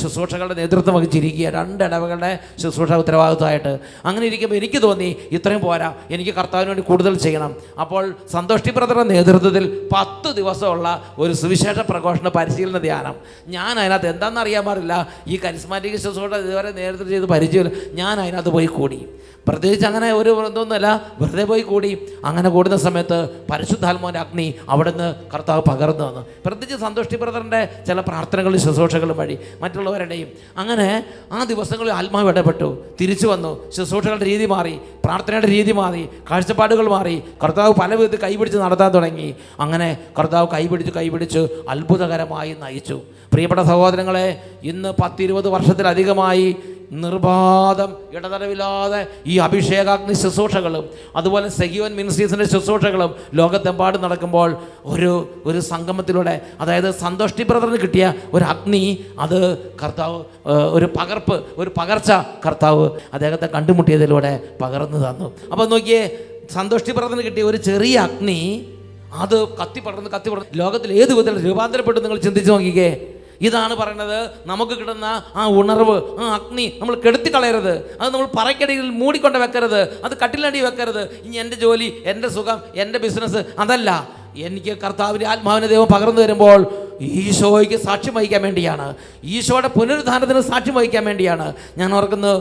ശുശ്രൂഷകളുടെ നേതൃത്വം വഹിച്ചിരിക്കുക, 2 ഇടവകളുടെ ശുശ്രൂഷ ഉത്തരവാദിത്തമായിട്ട്. അങ്ങനെ ഇരിക്കുമ്പോൾ എനിക്ക് തോന്നി ഇത്രയും പോരാ, എനിക്ക് കർത്താവിന് വേണ്ടി കൂടുതൽ ചെയ്യണം. അപ്പോൾ സന്തോഷ് ബ്രദറുടെ നേതൃത്വത്തിൽ 10 ദിവസമുള്ള ഒരു സുവിശേഷ പ്രഘോഷണ പരിശീലന ധ്യാനം. ഞാൻ അതിനകത്ത് എന്താണെന്ന് അറിയാൻ പാടില്ല, ഈ കരിസ്മാറ്റിക് ശുശ്രൂഷ ഇതുവരെ നേതൃത്വം ചെയ്ത് പരിചയമില്ല. ഞാൻ അതിനകത്ത് പോയി കൂടി. പ്രത്യേകിച്ച് അങ്ങനെ ഒരു ഇതൊന്നുമല്ല, വെറുതെ പോയി കൂടി. അങ്ങനെ കൂടുന്ന സമയത്ത് പരിശുദ്ധാത്മാവിൻ്റെ അഗ്നി അവിടുന്ന് കർത്താവ് പകർന്നു വന്നു. പ്രത്യേകിച്ച് സന്തോഷ് ബ്രദറിൻ്റെ ചില പ്രാർത്ഥനകളും ശുശ്രൂഷകളും വഴി മറ്റുള്ളവരുടെയും. അങ്ങനെ ആ ദിവസങ്ങളിൽ ആത്മാവ് ഇടപെട്ടു, തിരിച്ചു വന്നു. ശുശ്രൂഷകളുടെ രീതി മാറി, പ്രാർത്ഥനയുടെ രീതി മാറി, കാഴ്ചപ്പാടുകൾ മാറി. കർത്താവ് പല വിധത്തിൽ കൈപിടിച്ച് നടത്താൻ തുടങ്ങി. അങ്ങനെ കർത്താവ് കൈപിടിച്ച് അത്ഭുതകരമായി നയിച്ചു. പ്രിയപ്പെട്ട സഹോദരങ്ങളെ, ഇന്ന് 10-20 വർഷത്തിലധികമായി നിർബാധം ഇടതടവില്ലാതെ ഈ അഭിഷേകാഗ്നി ശുശ്രൂഷകളും അതുപോലെ സെഗിയോൻ മിനിസ്ട്രീസിൻ്റെ ശുശ്രൂഷകളും ലോകത്തെമ്പാടും നടക്കുമ്പോൾ ഒരു സംഗമത്തിലൂടെ, അതായത് സന്തോഷ് ബ്രദറിന് കിട്ടിയ ഒരു അഗ്നി, അത് കർത്താവ് ഒരു പകർച്ച കർത്താവ് അദ്ദേഹത്തെ കണ്ടുമുട്ടിയതിലൂടെ പകർന്നു തന്നു. അപ്പോൾ നോക്കിയേ, സന്തോഷ് ബ്രദറിന് കിട്ടിയ ഒരു ചെറിയ അഗ്നി അത് കത്തിപ്പടർന്ന് ലോകത്തിൽ ഏത് വിധത്തിൽ രൂപാന്തരപ്പെട്ടു നിങ്ങൾ ചിന്തിച്ച് നോക്കിക്കേ. ഇതാണ് പറയുന്നത്, നമുക്ക് കിട്ടുന്ന ആ ഉണർവ്, ആ അഗ്നി നമ്മൾ കെടുത്തിക്കളയരുത്. അത് നമ്മൾ പറയ്ക്കടിയിൽ മൂടിക്കൊണ്ട് വെക്കരുത്, അത് കട്ടിലടി വെക്കരുത്. ഇനി എൻ്റെ ജോലി, എൻ്റെ സുഖം, എൻ്റെ ബിസിനസ്, അതല്ല. എനിക്ക് കർത്താവിൻ്റെ ആത്മാവിനെ ദൈവം പകർന്നു തരുമ്പോൾ ഈശോയ്ക്ക് സാക്ഷ്യം വഹിക്കാൻ വേണ്ടിയാണ്, ഈശോയുടെ പുനരുദ്ധാനത്തിന് സാക്ഷ്യം വഹിക്കാൻ വേണ്ടിയാണ്. ഞാൻ ഓർക്കുന്നു,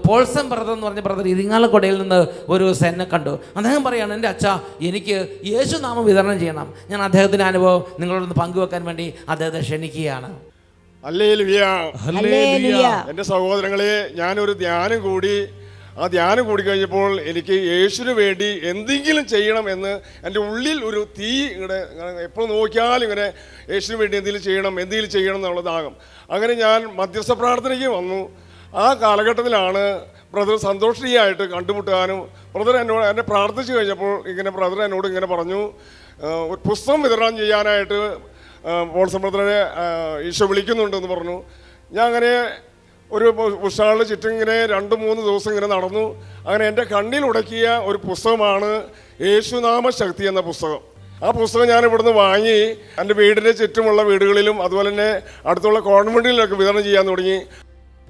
പോൾസൺ ബ്രദർ എന്ന് പറഞ്ഞ ബ്രദർ ഇരിങ്ങാലക്കുടയിൽ നിന്ന് ഒരു എന്നെ കണ്ടു. അദ്ദേഹം പറയാണ്, എൻ്റെ അച്ഛാ, എനിക്ക് യേശുനാമം വിതരണം ചെയ്യണം. ഞാൻ അദ്ദേഹത്തിൻ്റെ അനുഭവം നിങ്ങളോടൊന്ന് പങ്കുവെക്കാൻ വേണ്ടി അദ്ദേഹത്തെ ക്ഷണിക്കുകയാണ്. ഹല്ലേലൂയ. ഹല്ലേലൂയ. എൻ്റെ സഹോദരങ്ങളെ, ഞാനൊരു ധ്യാനം കൂടി. ആ ധ്യാനം കൂടി കഴിഞ്ഞപ്പോൾ എനിക്ക് യേശുവിന് വേണ്ടി എന്തെങ്കിലും ചെയ്യണം എന്ന് എൻ്റെ ഉള്ളിൽ ഒരു തീ ഇങ്ങനെ എപ്പോൾ നോക്കിയാലും ഇങ്ങനെ യേശുവിന് വേണ്ടി എന്തെങ്കിലും ചെയ്യണം എന്നുള്ളതാകും. അങ്ങനെ ഞാൻ മധ്യസ്ഥ പ്രാർത്ഥനയ്ക്ക് വന്നു. ആ കാലഘട്ടത്തിലാണ് ബ്രദർ സന്തോഷിയായിട്ട് കണ്ടുമുട്ടാനും ബ്രദർ എന്നെ പ്രാർത്ഥിച്ചു കഴിഞ്ഞപ്പോൾ ബ്രദർ എന്നോട് ഇങ്ങനെ പറഞ്ഞു, ഒരു പുസ്തകം വിതരണം ചെയ്യാനായിട്ട് പോൾസൺ ബ്രദറെ ഈശോ വിളിക്കുന്നുണ്ടെന്ന് പറഞ്ഞു. ഞാൻ അങ്ങനെ ഒരു പുസ്തകങ്ങളുടെ ചുറ്റും ഇങ്ങനെ 2-3 ദിവസം ഇങ്ങനെ നടന്നു. അങ്ങനെ എൻ്റെ കണ്ണിൽ ഉടക്കിയ ഒരു പുസ്തകമാണ് യേശുനാമ ശക്തി എന്ന പുസ്തകം. ആ പുസ്തകം ഞാൻ ഇവിടുന്ന് വാങ്ങി എൻ്റെ വീടിൻ്റെ ചുറ്റുമുള്ള വീടുകളിലും അതുപോലെ തന്നെ അടുത്തുള്ള കോൺവെന്റിലൊക്കെ വിതരണം ചെയ്യാൻ തുടങ്ങി.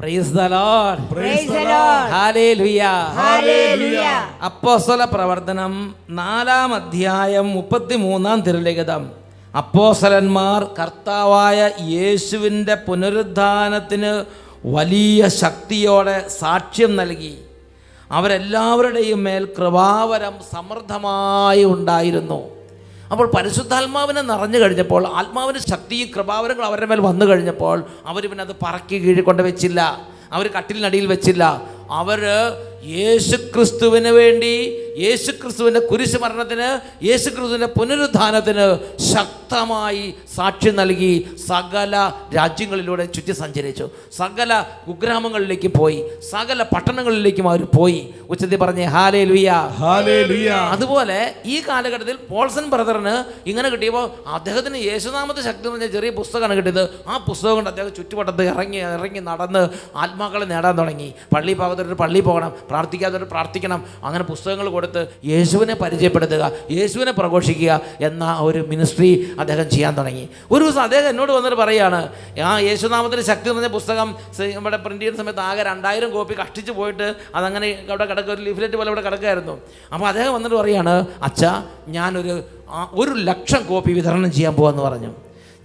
Praise the Lord. Praise the Lord. Hallelujah. Hallelujah. അപ്പോസ്തല പ്രവർത്തനം 4-ാം അധ്യായം 33-ാം തിരുലിഖിതം. അപ്പോസ്തലന്മാർ കർത്താവായ യേശുവിൻ്റെ പുനരുദ്ധാനത്തിന് വലിയ ശക്തിയോടെ സാക്ഷ്യം നൽകി. അവരെല്ലാവരുടെയും മേൽ കൃപാവരം സമൃദ്ധമായി ഉണ്ടായിരുന്നു. അപ്പോൾ പരിശുദ്ധാത്മാവിനെ നിറഞ്ഞു കഴിഞ്ഞപ്പോൾ, ആത്മാവിൻ്റെ ശക്തിയും കൃപാവരങ്ങൾ അവരുടെ മേൽ വന്നു കഴിഞ്ഞപ്പോൾ, അവർ പിന്നെ അത് പറക്കി കീഴിൽ കൊണ്ട് വെച്ചില്ല, അവർ കട്ടിലിനടിയിൽ വെച്ചില്ല. അവർ യേശുക്രിസ്തുവിന് വേണ്ടി, യേശുക്രിസ്തുവിൻ്റെ കുരിശ് മരണത്തിന്, യേശുക്രിസ്തുവിൻ്റെ പുനരുദ്ധാനത്തിന് ശക്തമായി സാക്ഷ്യം നൽകി സകല രാജ്യങ്ങളിലൂടെ ചുറ്റി സഞ്ചരിച്ചു. സകല കുഗ്രാമങ്ങളിലേക്കും പോയി, സകല പട്ടണങ്ങളിലേക്കും അവർ പോയി. ഉച്ചത്തിൽ പറഞ്ഞേ ഹല്ലേലൂയ. ഹല്ലേലൂയ. അതുപോലെ ഈ കാലഘട്ടത്തിൽ പോൾസൺ ബ്രദറിന് ഇങ്ങനെ കിട്ടിയപ്പോൾ അദ്ദേഹത്തിന് യേശുനാമത്തെ ശക്തി എന്ന് പറഞ്ഞ ചെറിയ പുസ്തകമാണ് കിട്ടിയത്. ആ പുസ്തകം കൊണ്ട് അദ്ദേഹം ചുറ്റുവട്ടത്ത് ഇറങ്ങി നടന്ന് ആത്മാക്കളെ നേടാൻ തുടങ്ങി. പള്ളി പോകാത്തൊരു പള്ളി പോകണം, പ്രാർത്ഥിക്കാത്തൊരു പ്രാർത്ഥിക്കണം. അങ്ങനെ പുസ്തകങ്ങൾ കൊടുത്ത് യേശുവിനെ പരിചയപ്പെടുത്തുക, യേശുവിനെ പ്രഘോഷിക്കുക എന്ന ഒരു മിനിസ്ട്രി അദ്ദേഹം ചെയ്യാൻ തുടങ്ങി. ഒരു ദിവസം അദ്ദേഹം എന്നോട് വന്നിട്ട് പറയുകയാണ്, ആ യേശുനാമത്തിൻ്റെ ശക്തി എന്ന് പറഞ്ഞ പുസ്തകം നമ്മുടെ പ്രിൻ്റ് ചെയ്യുന്ന സമയത്ത് ആകെ 2000 കോപ്പി കഷ്ടിച്ച് പോയിട്ട് അതങ്ങനെ അവിടെ കിടക്കുക, ഒരു ലീഫ്ലെറ്റ് പോലെ ഇവിടെ കിടക്കുകയായിരുന്നു. അപ്പോൾ അദ്ദേഹം വന്നിട്ട് പറയുകയാണ്, അച്ഛാ, ഞാനൊരു 1,00,000 കോപ്പി വിതരണം ചെയ്യാൻ പോകാമെന്ന് പറഞ്ഞു.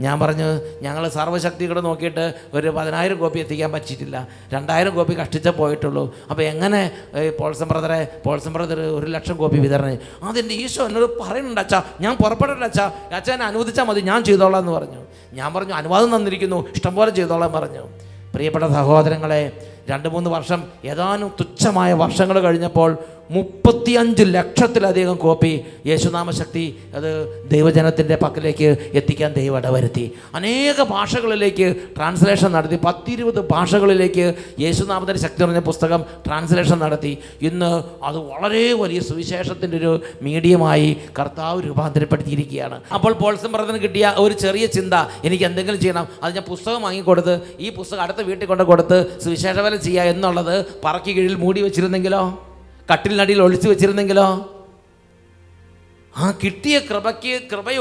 ഞാൻ പറഞ്ഞു, ഞങ്ങൾ സർവ്വശക്തികളെ നോക്കിയിട്ട് ഒരു 10,000 കോപ്പി എത്തിക്കാൻ പറ്റിയിട്ടില്ല, 2000 കോപ്പി കഷ്ടിച്ചേ പോയിട്ടുള്ളൂ. അപ്പോൾ എങ്ങനെ പോൾസൺ ബ്രദർ 1,00,000 കോപ്പി വിതരണം? അതെൻ്റെ ഈശോ എന്നോട് പറയുന്നുണ്ട് അച്ഛാ, ഞാൻ പുറപ്പെടണ്ട അച്ഛാ, അച്ഛൻ അനുവദിച്ചാൽ മതി, ഞാൻ ചെയ്തോളാം എന്ന് പറഞ്ഞു. ഞാൻ പറഞ്ഞു, അനുവാദം തന്നിരിക്കുന്നു, ഇഷ്ടംപോലെ ചെയ്തോളാം പറഞ്ഞു. പ്രിയപ്പെട്ട സഹോദരങ്ങളെ, 2-3 വർഷം, ഏതാനും തുച്ഛമായ വർഷങ്ങൾ കഴിഞ്ഞപ്പോൾ 35 ലക്ഷത്തിലധികം കോപ്പി യേശുനാമശക്തി അത് ദൈവജനത്തിൻ്റെ പക്കലേക്ക് എത്തിക്കാൻ ദൈവം ഇടവരുത്തി. അനേക ഭാഷകളിലേക്ക് ട്രാൻസ്ലേഷൻ നടത്തി. 10-20 ഭാഷകളിലേക്ക് യേശുനാമത്തിൻ്റെ ശക്തി പറഞ്ഞ പുസ്തകം ട്രാൻസ്ലേഷൻ നടത്തി. ഇന്ന് അത് വളരെ വലിയ സുവിശേഷത്തിൻ്റെ ഒരു മീഡിയമായി കർത്താവ് രൂപാന്തരപ്പെടുത്തിയിരിക്കുകയാണ്. അപ്പോൾ പോൾസൺ ബ്രദറിന് കിട്ടിയ ഒരു ചെറിയ ചിന്ത, എനിക്ക് എന്തെങ്കിലും ചെയ്യണം, അത് ഞാൻ പുസ്തകം വാങ്ങിക്കൊടുത്ത് ഈ പുസ്തകം അടുത്ത വീട്ടിൽ കൊണ്ട് കൊടുത്ത് സുവിശേഷവേല ചെയ്യുക എന്നുള്ളത് പറക്കി കീഴിൽ മൂടി വെച്ചിരുന്നെങ്കിലോ, കട്ടിലിനടിയിൽ ഒളിച്ചു വെച്ചിരുന്നെങ്കിലോ? ആ കിട്ടിയ കൃപ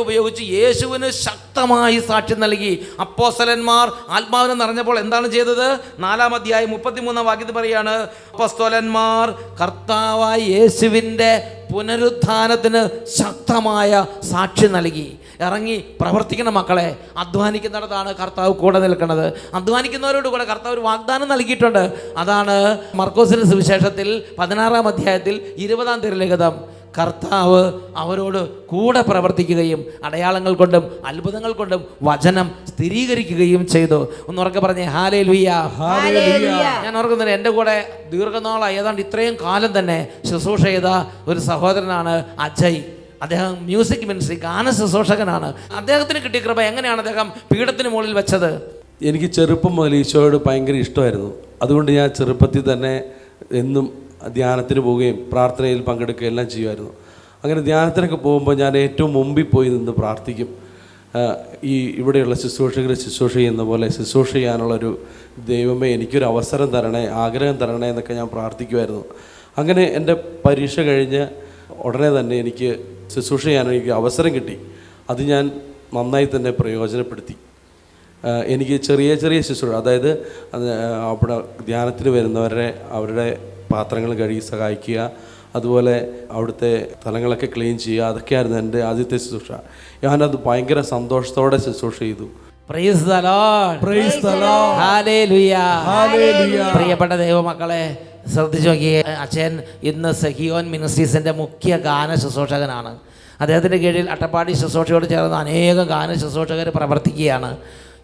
ഉപയോഗിച്ച് യേശുവിന് ശക്തമായി സാക്ഷ്യം നൽകി. അപ്പോസ്തലന്മാർ ആത്മാവിനെ നിറഞ്ഞപ്പോൾ എന്താണ് ചെയ്തത്? 4-ാം അധ്യായം 33-ാം വാക്യത്തിൽ പറയാണ്, അപ്പോസ്തലന്മാർ കർത്താവായ യേശുവിൻ്റെ പുനരുദ്ധാനത്തിന് ശക്തമായ സാക്ഷ്യം നൽകി. ഇറങ്ങി പ്രവർത്തിക്കണം മക്കളെ. അധ്വാനിക്കുന്നിടത്താണ് കർത്താവ് കൂടെ നിൽക്കുന്നത്. അധ്വാനിക്കുന്നവരോട് കൂടെ കർത്താവ് ഒരു വാഗ്ദാനം നൽകിയിട്ടുണ്ട്. അതാണ് മർക്കോസിന്റെ സുവിശേഷത്തിൽ 16-ാം അധ്യായത്തിൽ 20-ാം തിരുലിഖിതം. കർത്താവ് അവരോട് കൂടെ പ്രവർത്തിക്കുകയും അടയാളങ്ങൾ കൊണ്ടും അത്ഭുതങ്ങൾ കൊണ്ടും വചനം സ്ഥിരീകരിക്കുകയും ചെയ്തു. ഒന്ന് ഉറക്കെ പറഞ്ഞേ ഹല്ലേലൂയ. ഞാൻ ഓർക്കുന്നില്ല, എൻ്റെ കൂടെ ദീർഘനാളായി, ഏതാണ്ട് ഇത്രയും കാലം തന്നെ ശുശ്രൂഷ ചെയ്ത ഒരു സഹോദരനാണ് അജയ്. അദ്ദേഹം മ്യൂസിക് മിനിസ്ട്രി ഗാന ശുശ്രൂഷകനാണ്. അദ്ദേഹത്തിന് കിട്ടിയ കൃപ എങ്ങനെയാണ് അദ്ദേഹം പീഠത്തിന് മുകളിൽ വെച്ചത്? എനിക്ക് ചെറുപ്പം മുതൽ ഈശോയോട് ഭയങ്കര ഇഷ്ടമായിരുന്നു. അതുകൊണ്ട് ഞാൻ ചെറുപ്പത്തിൽ തന്നെ എന്നും ധ്യാനത്തിന് പോവുകയും പ്രാർത്ഥനയിൽ പങ്കെടുക്കുകയും എല്ലാം ചെയ്യുമായിരുന്നു. അങ്ങനെ ധ്യാനത്തിനൊക്കെ പോകുമ്പോൾ ഞാൻ ഏറ്റവും മുമ്പിൽ പോയി നിന്ന് പ്രാർത്ഥിക്കും. ഈ ഇവിടെയുള്ള ശുശ്രൂഷകരെ ശുശ്രൂഷ ചെയ്യുന്ന പോലെ ശുശ്രൂഷ ചെയ്യാനുള്ളൊരു ദൈവമേ എനിക്കൊരു അവസരം തരണേ, ആഗ്രഹം തരണേ എന്നൊക്കെ ഞാൻ പ്രാർത്ഥിക്കുമായിരുന്നു. അങ്ങനെ എൻ്റെ പരീക്ഷ കഴിഞ്ഞ് ഉടനെ തന്നെ എനിക്ക് ശുശ്രൂഷ ചെയ്യാൻ എനിക്ക് അവസരം കിട്ടി. അത് ഞാൻ നന്നായി തന്നെ പ്രയോജനപ്പെടുത്തി. എനിക്ക് ചെറിയ ചെറിയ ശുശ്രൂഷ, അതായത് അവിടെ ധ്യാനത്തിന് വരുന്നവരുടെ അവരുടെ പാത്രങ്ങൾ കഴുകി സഹായിക്കുക, അതുപോലെ അവിടുത്തെ സ്ഥലങ്ങളൊക്കെ ക്ലീൻ ചെയ്യുക. അതൊക്കെയായിരുന്നു എൻ്റെ ആദ്യത്തെ ശുശ്രൂഷ. ഞാനത് ഭയങ്കര സന്തോഷത്തോടെ ശുശ്രൂഷ ചെയ്തു. Price the Lord. Praise the Lord. Hallelujah. Hallelujah. പ്രിയപ്പെട്ട ദൈവമക്കളെ, ശ്രദ്ധിച്ചു നോക്കിയേ. അച്ഛൻ ഇന്ന് സഹിയോൻ മിനിസ്ട്രീസിൻ്റെ മുഖ്യ ഗാന ശുശ്രൂഷകനാണ്. അദ്ദേഹത്തിൻ്റെ കീഴിൽ അട്ടപ്പാടി ശുശ്രൂഷയോട് ചേർന്ന് അനേകം ഗാന ശുശ്രൂഷകർ പ്രവർത്തിക്കുകയാണ്.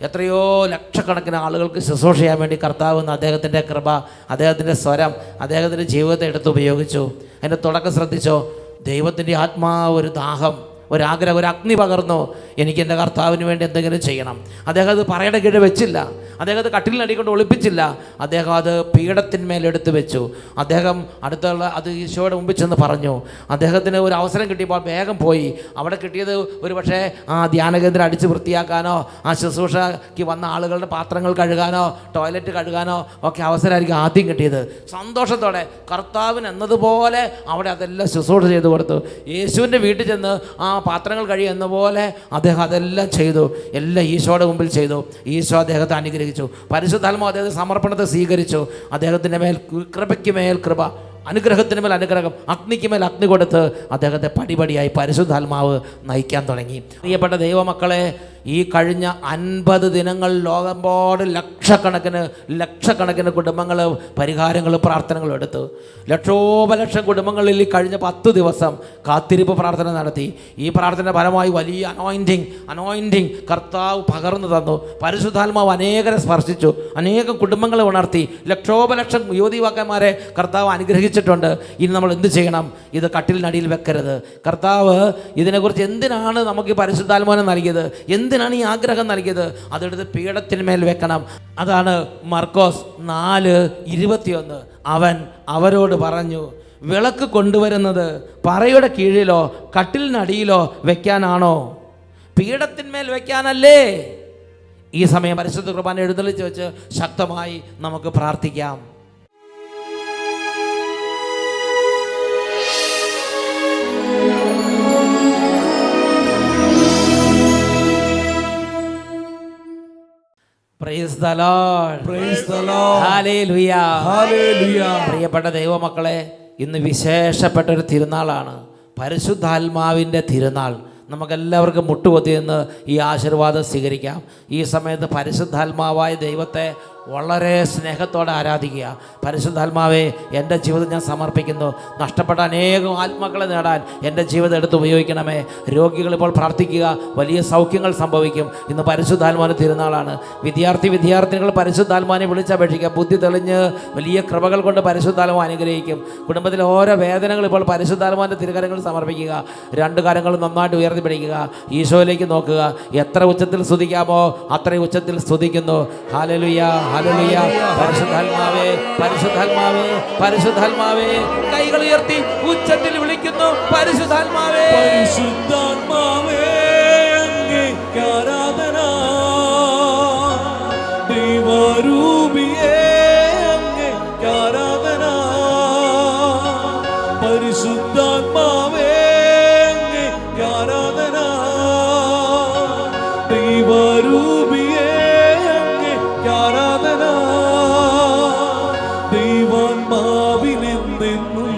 എത്രയോ ലക്ഷക്കണക്കിന് ആളുകൾക്ക് ശുശ്രൂഷ ചെയ്യാൻ വേണ്ടി കർത്താവ് എന്ന അദ്ദേഹത്തിൻ്റെ കൃപ, അദ്ദേഹത്തിൻ്റെ സ്വരം, അദ്ദേഹത്തിൻ്റെ ജീവിതത്തെ എടുത്ത് ഉപയോഗിച്ചു. അതിൻ്റെ തുടക്കം ശ്രദ്ധിച്ചോ. ദൈവത്തിൻ്റെ ആത്മാവ് ഒരു ദാഹം, ഒരാഗ്രഹം, ഒരു അഗ്നി പകർന്നു. എനിക്ക് എൻ്റെ കർത്താവിന് വേണ്ടി എന്തെങ്കിലും ചെയ്യണം. അദ്ദേഹം അത് പറയുടെ കീഴിൽ വെച്ചില്ല, അദ്ദേഹം അത് കട്ടിലിനടിക്കൊണ്ട് ഒളിപ്പിച്ചില്ല, അദ്ദേഹം അത് പീഠത്തിന്മേലെടുത്ത് വെച്ചു. അദ്ദേഹം അടുത്തുള്ള അത് ഈശോയുടെ മുമ്പിൽ ചെന്ന് പറഞ്ഞു. അദ്ദേഹത്തിന് ഒരു അവസരം കിട്ടിയപ്പോൾ വേഗം പോയി. അവിടെ കിട്ടിയത് ഒരു പക്ഷേ ആ ധ്യാനകേന്ദ്രം അടിച്ച് വൃത്തിയാക്കാനോ, ആ ശുശ്രൂഷയ്ക്ക് വന്ന ആളുകളുടെ പാത്രങ്ങൾ കഴുകാനോ, ടോയ്ലറ്റ് കഴുകാനോ ഒക്കെ അവസരമായിരിക്കും ആദ്യം കിട്ടിയത്. സന്തോഷത്തോടെ കർത്താവിന് എന്നതുപോലെ അവിടെ അതെല്ലാം ശുശ്രൂഷ ചെയ്തു കൊടുത്തു. യേശുവിൻ്റെ വീട്ടിൽ ചെന്ന് ആ പാത്രങ്ങൾ കഴിയുന്ന പോലെ അദ്ദേഹം അതെല്ലാം ചെയ്തു. എല്ലാം ഈശോയുടെ മുമ്പിൽ ചെയ്തു. ഈശോ അദ്ദേഹത്തെ അനുഗ്രഹിച്ചു. പരിശുദ്ധാത്മാവ് അദ്ദേഹത്തെ സമർപ്പണത്തെ സ്വീകരിച്ചു. അദ്ദേഹത്തിൻ്റെ മേൽ കൃപയ്ക്ക് മേൽ കൃപ, അനുഗ്രഹത്തിന് മേൽ അനുഗ്രഹം, അഗ്നിക്ക് മേൽ അഗ്നി കൊടുത്ത് അദ്ദേഹത്തെ പടിപടിയായി പരിശുദ്ധാത്മാവ് നയിക്കാൻ തുടങ്ങി. പ്രിയപ്പെട്ട ദൈവമക്കളെ, ഈ കഴിഞ്ഞ 50 ദിനങ്ങൾ ലോകമ്പോട് ലക്ഷക്കണക്കിന് കുടുംബങ്ങൾ പരിഹാരങ്ങളും പ്രാർത്ഥനകളും എടുത്തു. ലക്ഷോപലക്ഷം കുടുംബങ്ങളിൽ ഈ കഴിഞ്ഞ 10 ദിവസം കാത്തിരിപ്പ് പ്രാർത്ഥന നടത്തി. ഈ പ്രാർത്ഥന ഫലമായി വലിയ അനോയിൻറ്റിങ് കർത്താവ് പകർന്നു തന്നു. പരിശുദ്ധാത്മാവ് അനേകരെ സ്പർശിച്ചു, അനേകം കുടുംബങ്ങളെ ഉണർത്തി. ലക്ഷോപലക്ഷം യുവതിവാക്കന്മാരെ കർത്താവ് അനുഗ്രഹിച്ചിട്ടുണ്ട്. ഇനി നമ്മൾ എന്ത് ചെയ്യണം? ഇത് കട്ടിലിനടിയിൽ വെക്കരുത്. കർത്താവ് ഇതിനെക്കുറിച്ച് എന്തിനാണ് നമുക്ക് ഈ പരിശുദ്ധാത്മാവിനെ നൽകിയത്, എന്തിനാണ് ഈ ആഗ്രഹം നൽകിയത്, അതെടുത്ത് പീഠത്തിന്മേൽ വെക്കണം. അതാണ് മർക്കോസ് 4:21. അവൻ അവരോട് പറഞ്ഞു, വിളക്ക് കൊണ്ടുവരുന്നത് പറയുടെ കീഴിലോ കട്ടിലിനടിയിലോ വെക്കാനാണോ, പീഠത്തിന്മേൽ വെക്കാനല്ലേ? ഈ സമയം പരിശുദ്ധ കുർബാന എഴുന്നള്ളിച്ച് വെച്ച് ശക്തമായി നമുക്ക് പ്രാർത്ഥിക്കാം. Praise the Lord. Praise the Lord. Hallelujah. Hallelujah. പ്രിയപ്പെട്ട ദൈവമക്കളെ, ഇന്ന് വിശേഷപ്പെട്ട ഒരു തിരുനാളാണ്, പരിശുദ്ധാത്മാവിൻ്റെ തിരുനാൾ. നമുക്കെല്ലാവർക്കും മുട്ടുകൊത്തി നിന്ന് ഈ ആശീർവാദം സ്വീകരിക്കാം. ഈ സമയത്ത് പരിശുദ്ധാത്മാവായ ദൈവത്തെ വളരെ സ്നേഹത്തോടെ ആരാധിക്കുക. പരിശുദ്ധാത്മാവേ, എൻ്റെ ജീവിതം ഞാൻ സമർപ്പിക്കുന്നു. നഷ്ടപ്പെട്ട അനേകം ആത്മാക്കളെ നേടാൻ എൻ്റെ ജീവിതം എടുത്ത് ഉപയോഗിക്കണമേ. രോഗികൾ ഇപ്പോൾ പ്രാർത്ഥിക്കുക, വലിയ സൗഖ്യങ്ങൾ സംഭവിക്കും. ഇന്ന് പരിശുദ്ധാത്മാവിൻ്റെ തിരുനാളാണ്. വിദ്യാർത്ഥിനികൾ പരിശുദ്ധാത്മാവിനെ വിളിച്ചപേക്ഷിക്കുക. ബുദ്ധി തെളിഞ്ഞ് വലിയ കൃപകൾ കൊണ്ട് പരിശുദ്ധാത്മാവ് അനുഗ്രഹിക്കും. കുടുംബത്തിലെ ഓരോ വേദനകൾ ഇപ്പോൾ പരിശുദ്ധാത്മാവിൻ്റെ തിരുകരങ്ങൾ സമർപ്പിക്കുക. 2 കരങ്ങളും നന്നായിട്ട് ഉയർത്തിപ്പിടിക്കുക. ഈശോയിലേക്ക് നോക്കുക. എത്ര ഉച്ചത്തിൽ സ്തുതിക്കാമോ അത്രയും ഉച്ചത്തിൽ സ്തുതിക്കുന്നു. Hallelujah, hallelujah. പരിശുദ്ധാത്മാവേ, പരിശുദ്ധാത്മാവേ, പരിശുദ്ധാത്മാവേ, കൈകൾ ഉയർത്തി ഉച്ചത്തിൽ വിളിക്കുന്നു. പരിശുദ്ധാത്മാവേ, പരിശുദ്ധാത്മാവേ, അങ്ങേക്ക് ആരാധന. ദൈവരൂപിയേ, അങ്ങേക്ക് ആരാധന. പരിശുദ്ധാത്മാവേ, അങ്ങേക്ക് ആരാധന. ദൈവരൂപിയേ, അങ്ങേക്ക് ആരാധന. ദൈവാത്മാവിനെന്നെന്നും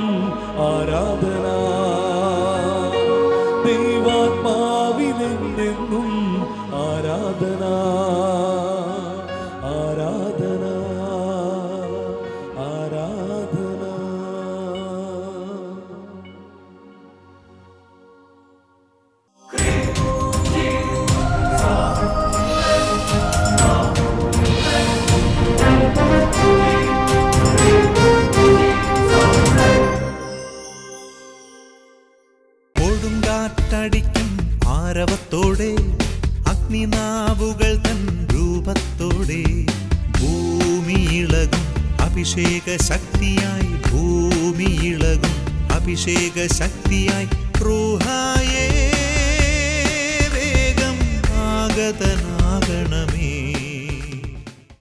ആരാധന. ദൈവാത്മാവിനെന്നെന്നും ആരാധന. ആരാധന, ആരാധന. കൊടുങ്കാറ്റടിക്കും ആരവത്തോടെ, അഗ്നിനാവുകൾ തൻ രൂപത്തോടെ, ഭൂമിയിളകും അഭിഷേക ശക്തിയായി, ഭൂമിയിളകും അഭിഷേക ശക്തിയായി, റൂഹായേ വേഗം ആഗതനാകണം.